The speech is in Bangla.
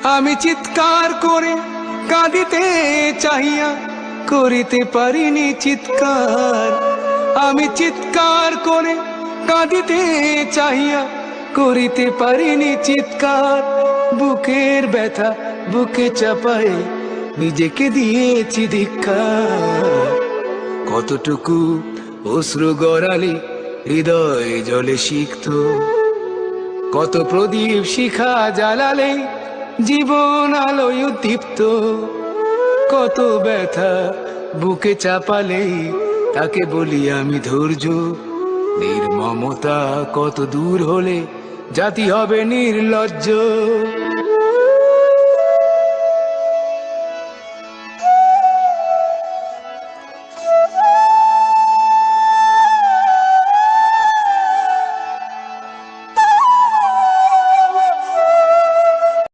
আমি চিৎকার করে কাঁদিতে চাহিয়া করিতে পারিনি চিৎকার। আমি চিৎকার করে কাঁদিতে চাহিয়া করিতে পারিনি চিৎকার। বুকের ব্যথা বুকে চাপায়ে নিজেকে দিয়েছি ধিক্কার। কতটুকু অশ্রু গড়ালে হৃদয় জলে সিক্ত, কত প্রদীপ শিখা জ্বালালে জীবন আলোয় উদ্দীপ্ত। কত ব্যথা বুকে চাপালে তাকে বলি আমি ধৈর্য। নির্মমতা কত দূর হলে জাতি হবে নির্লজ্জ।